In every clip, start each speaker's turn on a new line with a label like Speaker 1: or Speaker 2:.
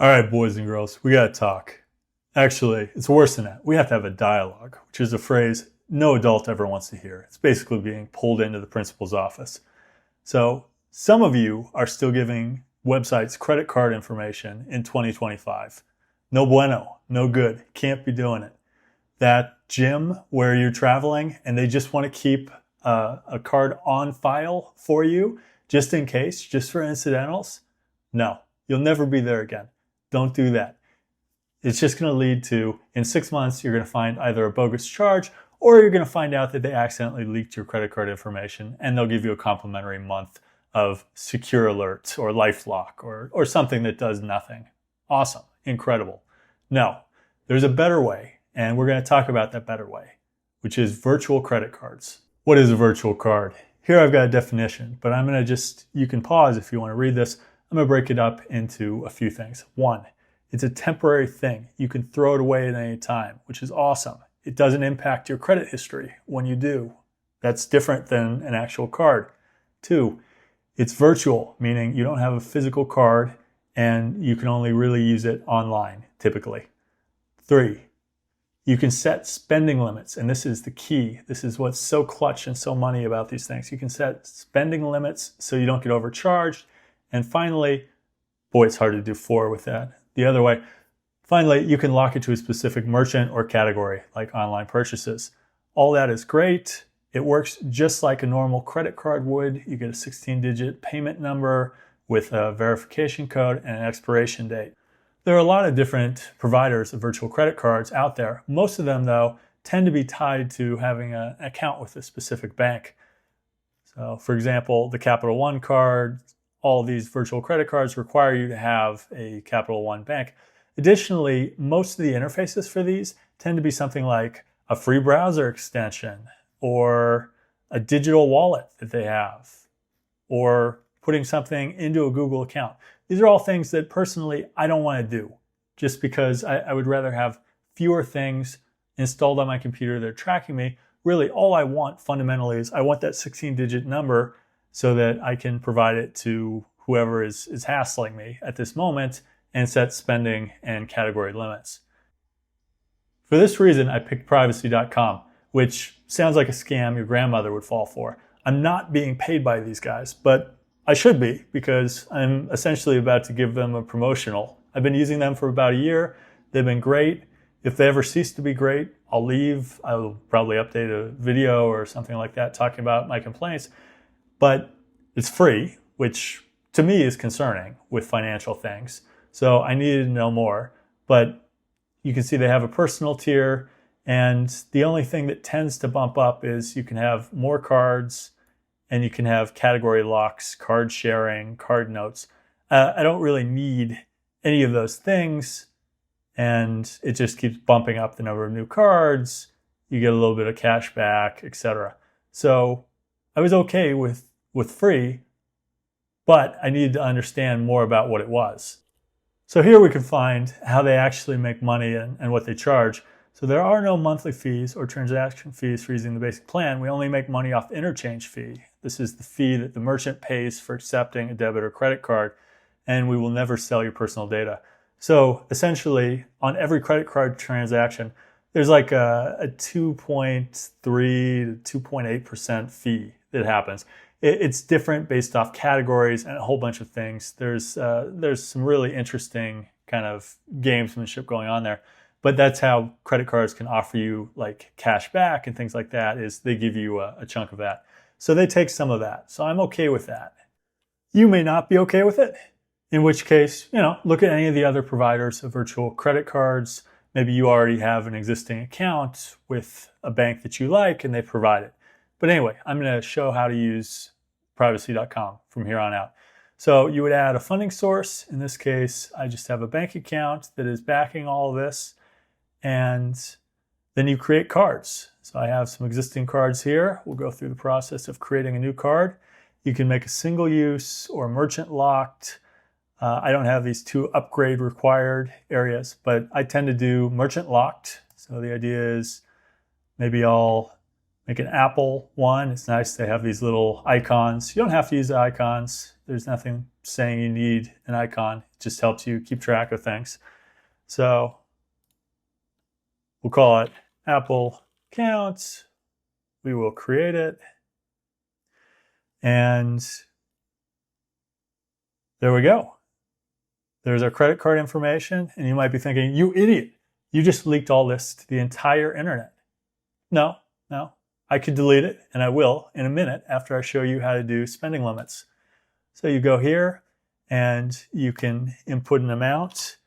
Speaker 1: All right, boys and girls, we got to talk. Actually, it's worse than that. We have to have a dialogue, which is a phrase no adult ever wants to hear. It's basically being pulled into the principal's office. So, some of you are still giving websites credit card information in 2025. No bueno, no good, can't be doing it. That gym where you're traveling and they just want to keep a card on file for you, just in case, just for incidentals. No, you'll never be there again. Don't do that. It's just going to lead to, in 6 months, you're going to find either a bogus charge or you're going to find out that they accidentally leaked your credit card information and they'll give you a complimentary month of Secure Alert or LifeLock or something that does nothing. Awesome. Incredible. No, there's a better way, and we're going to talk about that better way, which is virtual credit cards. What is a virtual card? Here I've got a definition, but I'm going to you can pause if you want to read this. I'm going to break it up into a few things. One, it's a temporary thing. You can throw it away at any time, which is awesome. It doesn't impact your credit history when you do. That's different than an actual card. Two, it's virtual, meaning you don't have a physical card and you can only really use it online, typically. Three, you can set spending limits, and this is the key. This is what's so clutch and so money about these things. You can set spending limits so you don't get overcharged. And finally, boy, it's hard to do four with that. The other way, finally, you can lock it to a specific merchant or category, like online purchases. All that is great. It works just like a normal credit card would. You get a 16-digit payment number with a verification code and an expiration date. There are a lot of different providers of virtual credit cards out there. Most of them, though, tend to be tied to having an account with a specific bank. So, for example, the Capital One card, all these virtual credit cards require you to have a Capital One bank. Additionally, most of the interfaces for these tend to be something like a free browser extension or a digital wallet that they have, or putting something into a Google account. These are all things that personally I don't want to do, just because I would rather have fewer things installed on my computer that are tracking me. Really, all I want fundamentally is I want that 16-digit number so that I can provide it to whoever is hassling me at this moment and set spending and category limits. For this reason, I picked Privacy.com, which sounds like a scam your grandmother would fall for. I'm not being paid by these guys, but I should be, because I'm essentially about to give them a promotional. I've been using them for about a year. They've been great. If they ever cease to be great, I'll leave. I'll probably update a video or something like that talking about my complaints. But it's free, which to me is concerning with financial things. So I needed to know more. But you can see they have a personal tier. And the only thing that tends to bump up is you can have more cards and you can have category locks, card sharing, card notes. I don't really need any of those things. And it just keeps bumping up the number of new cards. You get a little bit of cash back, etc. So I was okay with free, but I needed to understand more about what it was. So here we can find how they actually make money and what they charge. So there are no monthly fees or transaction fees for using the basic plan. We only make money off the interchange fee. This is the fee that the merchant pays for accepting a debit or credit card, and we will never sell your personal data. So essentially, on every credit card transaction, there's like a 2.3 to 2.8% fee that happens. It's different based off categories and a whole bunch of things. There's some really interesting kind of gamesmanship going on there. But that's how credit cards can offer you like cash back and things like that, is they give you a chunk of that. So they take some of that. So I'm okay with that. You may not be okay with it, in which case, look at any of the other providers of virtual credit cards. Maybe you already have an existing account with a bank that you like and they provide it. But anyway, I'm going to show how to use Privacy.com from here on out. So you would add a funding source. In this case, I just have a bank account that is backing all of this. And then you create cards. So I have some existing cards here. We'll go through the process of creating a new card. You can make a single use or merchant locked. I don't have these two upgrade required areas, but I tend to do merchant locked. So the idea is maybe I'll Make an Apple one. It's nice they have these little icons. You don't have to use the icons. There's nothing saying you need an icon. It just helps you keep track of things. So we'll call it Apple Account. We will create it. And there we go. There's our credit card information. And you might be thinking, you idiot, you just leaked all this to the entire internet. No. I could delete it, and I will in a minute after I show you how to do spending limits. So you go here, and you can input an amount,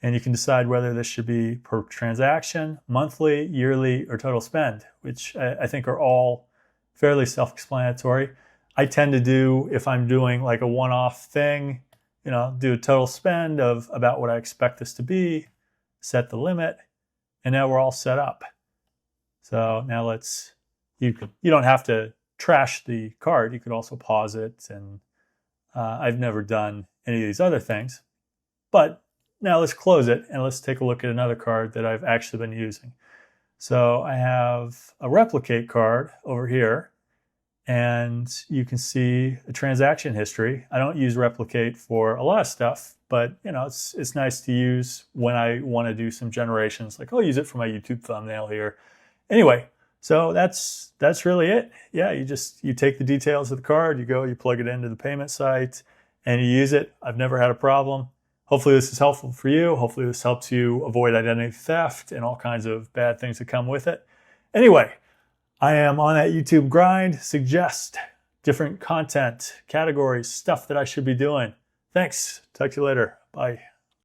Speaker 1: and you can decide whether this should be per transaction, monthly, yearly, or total spend, which I think are all fairly self-explanatory. I tend to do, if I'm doing like a one-off thing, do a total spend of about what I expect this to be, set the limit, and now we're all set up. So now you don't have to trash the card. You could also pause it. And I've never done any of these other things. But now let's close it and let's take a look at another card that I've actually been using. So I have a Replicate card over here. And you can see a transaction history. I don't use Replicate for a lot of stuff, but it's nice to use when I want to do some generations. Like I'll use it for my YouTube thumbnail here. Anyway, so that's really it. Yeah, you take the details of the card, you plug it into the payment site, and you use it. I've never had a problem. Hopefully this is helpful for you. Hopefully this helps you avoid identity theft and all kinds of bad things that come with it. Anyway, I am on that YouTube grind. Suggest different content, categories, stuff that I should be doing. Thanks. Talk to you later. Bye.